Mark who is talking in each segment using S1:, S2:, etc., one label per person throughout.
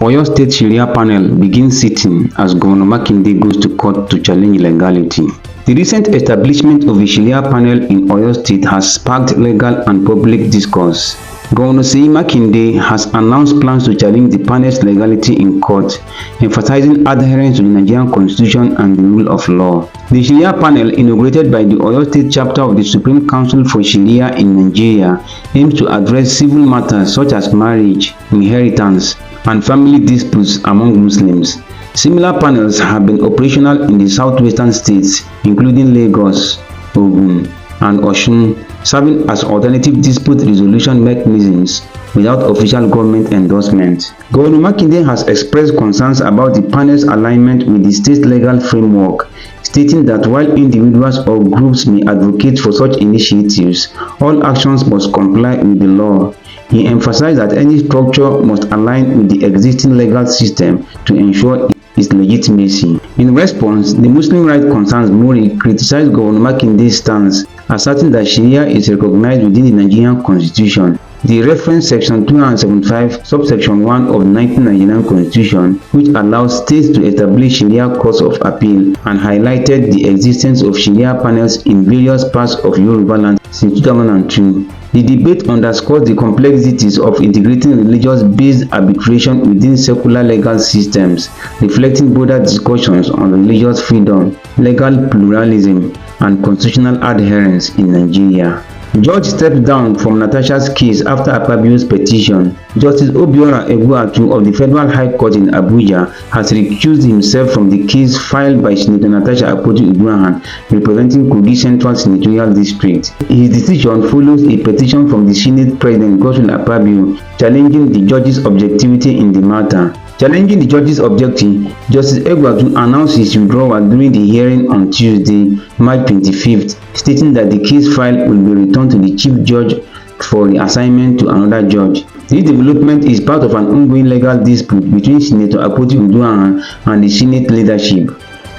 S1: Oyo State Sharia panel begins sitting as Governor Makinde goes to court to challenge legality. The recent establishment of a Sharia panel in Oyo State has sparked legal and public discourse. Governor Makinde has announced plans to challenge the panel's legality in court, emphasizing adherence to the Nigerian Constitution and the rule of law. The Sharia panel, inaugurated by the Oyo State chapter of the Supreme Council for Sharia in Nigeria, aims to address civil matters such as marriage, inheritance, and family disputes among Muslims. Similar panels have been operational in the southwestern states, including Lagos, Ogun, and Osun, serving as alternative dispute resolution mechanisms without official government endorsement. Governor Makinde has expressed concerns about the panel's alignment with the state's legal framework, stating that while individuals or groups may advocate for such initiatives, all actions must comply with the law. He emphasized that any structure must align with the existing legal system to ensure its legitimacy. In response, the Muslim Rights Concerns Mori criticized Governor Makinde's stance, asserting that Sharia is recognized within the Nigerian Constitution. The reference Section 275, subsection 1 of the 1999 Constitution, which allows states to establish Sharia courts of appeal, and highlighted the existence of Sharia panels in various parts of Yoruba land since 2002. The debate underscores the complexities of integrating religious-based arbitration within secular legal systems, reflecting broader discussions on religious freedom, legal pluralism, and constitutional adherence in Nigeria. Judge stepped down from Natasha's case after Akpabio's petition. Justice Obiora Egbuatu of the Federal High Court in Abuja has recused himself from the case filed by Senator Natasha Akpabio representing Kogi Central Senatorial District. His decision follows a petition from the Senate President Akpabio challenging the judge's objectivity in the matter. Challenging the judge's objective, Justice Egbuatu announced his withdrawal during the hearing on Tuesday, March 25th, stating that the case file will be returned to the Chief Judge for reassignment to another judge. This development is part of an ongoing legal dispute between Senator Akpabio and the Senate leadership.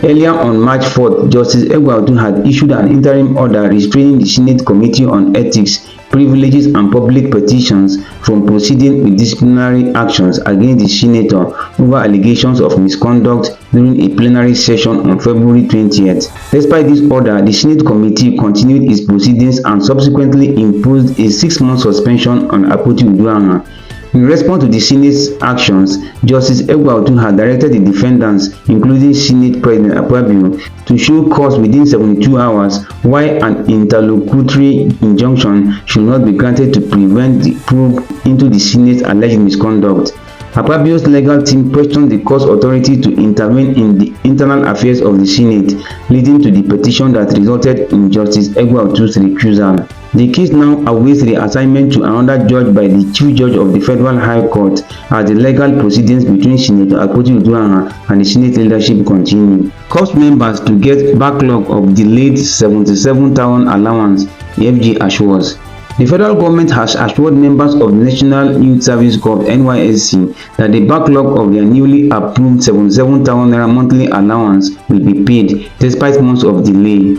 S1: Earlier on March 4th, Justice Egbuatu had issued an interim order restraining the Senate Committee on Ethics, Privileges and Public Petitions from proceeding with disciplinary actions against the senator over allegations of misconduct during a plenary session on February 20th. Despite this order, the Senate Committee continued its proceedings and subsequently imposed a 6-month suspension on Akpabio. In response to the Senate's actions, Justice Egbuatu had directed the defendants, including Senate President Akpabio, to show cause within 72 hours, while an interlocutory injunction should not be granted to prevent the probe into the Senate's alleged misconduct. Akpabio's legal team questioned the court's authority to intervene in the internal affairs of the Senate, leading to the petition that resulted in Justice Egbuatu's recusal. The case now awaits reassignment to another judge by the Chief Judge of the Federal High Court as the legal proceedings between Senator Akpabio and the Senate leadership continue. Corps members to get backlog of delayed 77,000 allowance, FG assures. The federal government has assured members of the National Youth Service Corps (NYSC) that the backlog of their newly approved 77,000 naira monthly allowance will be paid despite months of delay.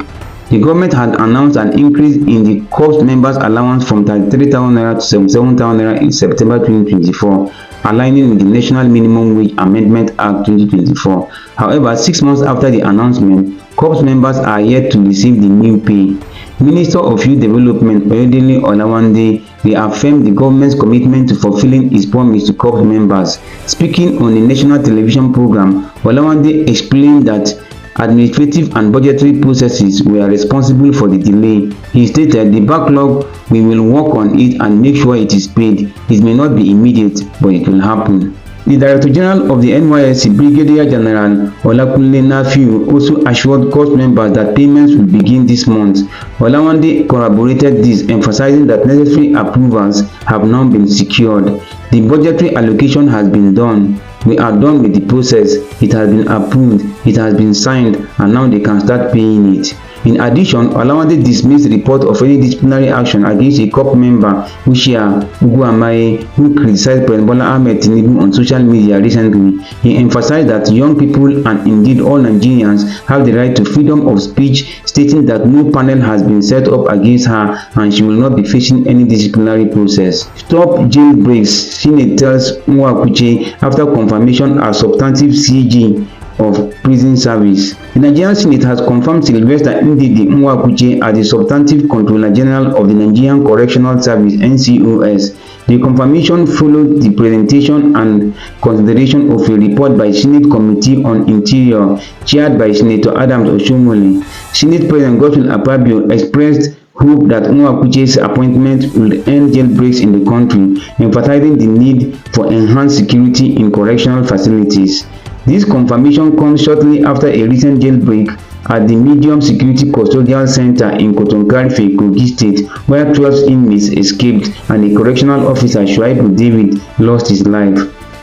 S1: The government had announced an increase in the Corps members' allowance from 33,000 naira to 77,000 naira in September 2024, aligning with the National Minimum Wage Amendment Act 2024. However, 6 months after the announcement, Corps members are yet to receive the new pay. Minister of Youth Development Oyedele Olawande reaffirmed the government's commitment to fulfilling its promise to Corps members. Speaking on a national television program, Olawande explained that administrative and budgetary processes were responsible for the delay. He stated, "The backlog, we will work on it and make sure it is paid. It may not be immediate, but it will happen." The Director General of the NYSC, Brigadier General Olakunle Nafiu, also assured Corps members that payments will begin this month. Olawande corroborated this, emphasizing that necessary approvals have now been secured. The budgetary allocation has been done. We are done with the process. It has been approved, it has been signed, and now they can start paying it. In addition, Olawande dismissed report of any disciplinary action against a COP member, Ushia Uguamaye, who criticized President Bola Ahmed Tinubu on social media recently. He emphasized that young people and indeed all Nigerians have the right to freedom of speech, stating that no panel has been set up against her and she will not be facing any disciplinary process. Stop Jailbreaks, Senate tells Nwakuche after confirmation as substantive CG of prison service. The Nigerian Senate has confirmed Sylvester Ndidi Nwakuche as the substantive Controller General of the Nigerian Correctional Service (NCOS). The confirmation followed the presentation and consideration of a report by Senate Committee on Interior, chaired by Senator Adams Oshomole. Senate President Akpabio expressed hope that Nwakuche's appointment will end jailbreaks in the country, emphasizing the need for enhanced security in correctional facilities. This confirmation comes shortly after a recent jailbreak at the Medium Security Custodial Center in Kotonkari, Kogi State, where 12 inmates escaped and a correctional officer, Shuaibu David, lost his life.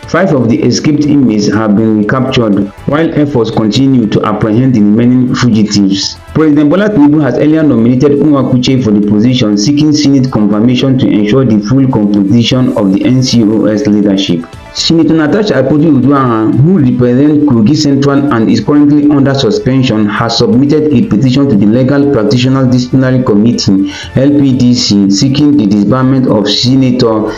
S1: 5 of the escaped inmates have been recaptured, while efforts continue to apprehend the remaining fugitives. President Bola Tinubu has earlier nominated Nwakuche for the position, seeking Senate confirmation to ensure the full composition of the NCOS leadership. Senator Natasha, who represents Kogi Central and is currently under suspension, has submitted a petition to the Legal Practitioner Disciplinary Committee (LPDC) seeking the disbarment of Senator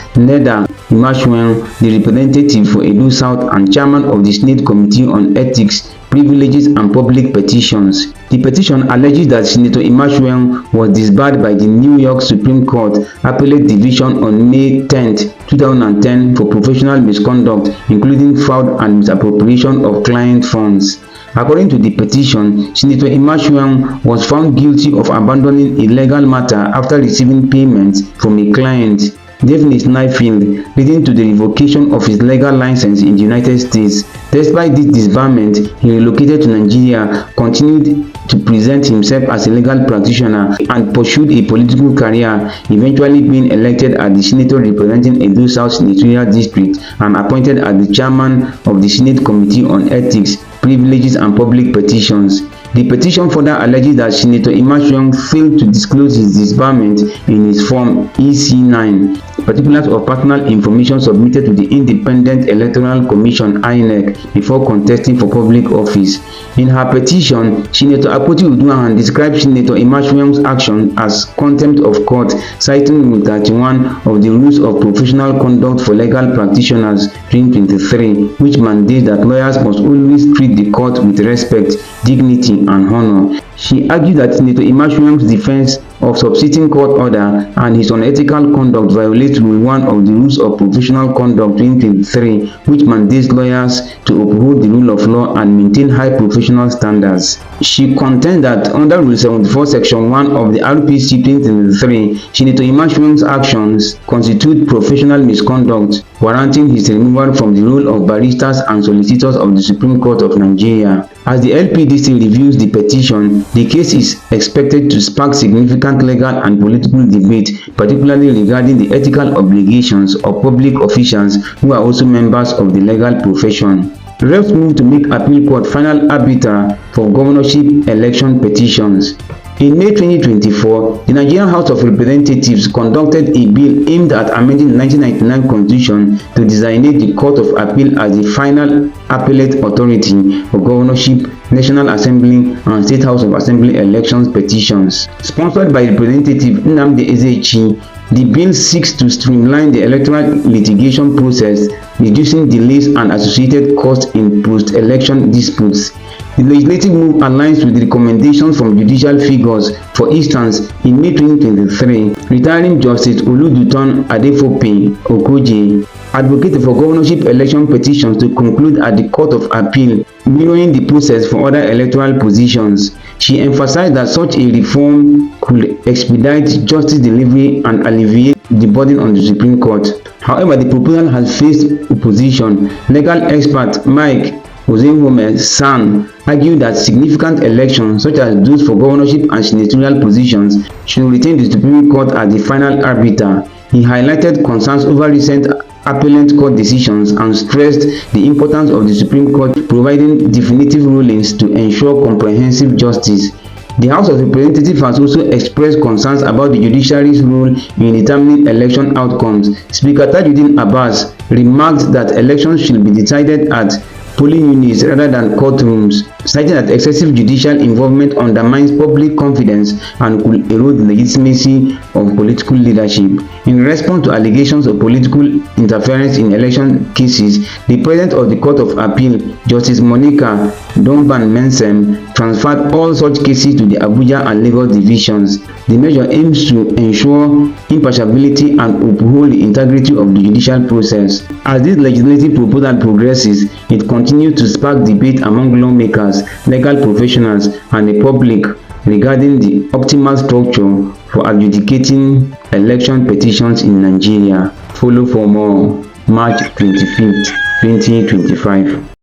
S1: Imasuen, the representative for Edo South and chairman of the Senate Committee on Ethics, Privileges and Public Petitions. The petition alleges that Senator Imasuen was disbarred by the New York Supreme Court Appellate Division on May 10, 2010 for professional misconduct, including fraud and misappropriation of client funds. According to the petition, Senator Imasuen was found guilty of abandoning a legal matter after receiving payments from a client, Daphne Snifield, leading to the revocation of his legal license in the United States. Despite this disbarment, he relocated to Nigeria, continued to present himself as a legal practitioner, and pursued a political career, eventually being elected as the senator representing Edo South Senatorial District and appointed as the chairman of the Senate Committee on Ethics, Privileges and Public Petitions. The petition further alleges that Senator Imasuen failed to disclose his disbarment in his Form EC9, particulars of personal information submitted to the Independent Electoral Commission (INEC) before contesting for public office. In her petition, Senator Akpabio described Senator Imasuen's action as contempt of court, citing Rule 31 of the Rules of Professional Conduct for Legal Practitioners 2023, which mandates that lawyers must always treat the court with respect, dignity, and honor. She argued that Senator Imasuen's defense of substituting court order and his unethical conduct violates Rule 1 of the Rules of Professional Conduct 2023, which mandates lawyers to uphold the rule of law and maintain high professional standards. She contends that under Rule 74, Section 1 of the RPC 2023, Senator Imasuen's actions constitute professional misconduct, warranting his removal from the role of barristers and solicitors of the Supreme Court of Nigeria. As the LPDC reviews the petition, the case is expected to spark significant legal and political debate, particularly regarding the ethical obligations of public officials who are also members of the legal profession. Reps move to make appeal court final arbiter for governorship election petitions. In May 2024, the Nigerian House of Representatives conducted a bill aimed at amending the 1999 Constitution to designate the Court of Appeal as the final appellate authority for governorship, National Assembly, and State House of Assembly elections petitions. Sponsored by Representative Nnamdi Ezechi, the bill seeks to streamline the electoral litigation process, reducing delays and associated costs in post-election disputes. The legislative move aligns with the recommendations from judicial figures. For instance, in May 2023, retiring Justice Oluduton Adefope Okoje advocated for governorship election petitions to conclude at the Court of Appeal, mirroring the process for other electoral positions. She emphasized that such a reform could expedite justice delivery and alleviate the burden on the Supreme Court. However, the proposal has faced opposition. Legal expert Mike San argued that significant elections, such as those for governorship and senatorial positions, should retain the Supreme Court as the final arbiter. He highlighted concerns over recent appellate court decisions and stressed the importance of the Supreme Court providing definitive rulings to ensure comprehensive justice. The House of Representatives has also expressed concerns about the judiciary's role in determining election outcomes. Speaker Tajuddin Abbas remarked that elections should be decided at polling units rather than courtrooms, citing that excessive judicial involvement undermines public confidence and could erode the legitimacy of political leadership. In response to allegations of political interference in election cases, the President of the Court of Appeal, Justice Monica Domban-Mensem, transferred all such cases to the Abuja and Lagos divisions. The measure aims to ensure impartiality and uphold the integrity of the judicial process. As this legislative proposal progresses, it continues to spark debate among lawmakers, legal professionals, and the public regarding the optimal structure for adjudicating election petitions in Nigeria. Follow for more. March 25th, 2025.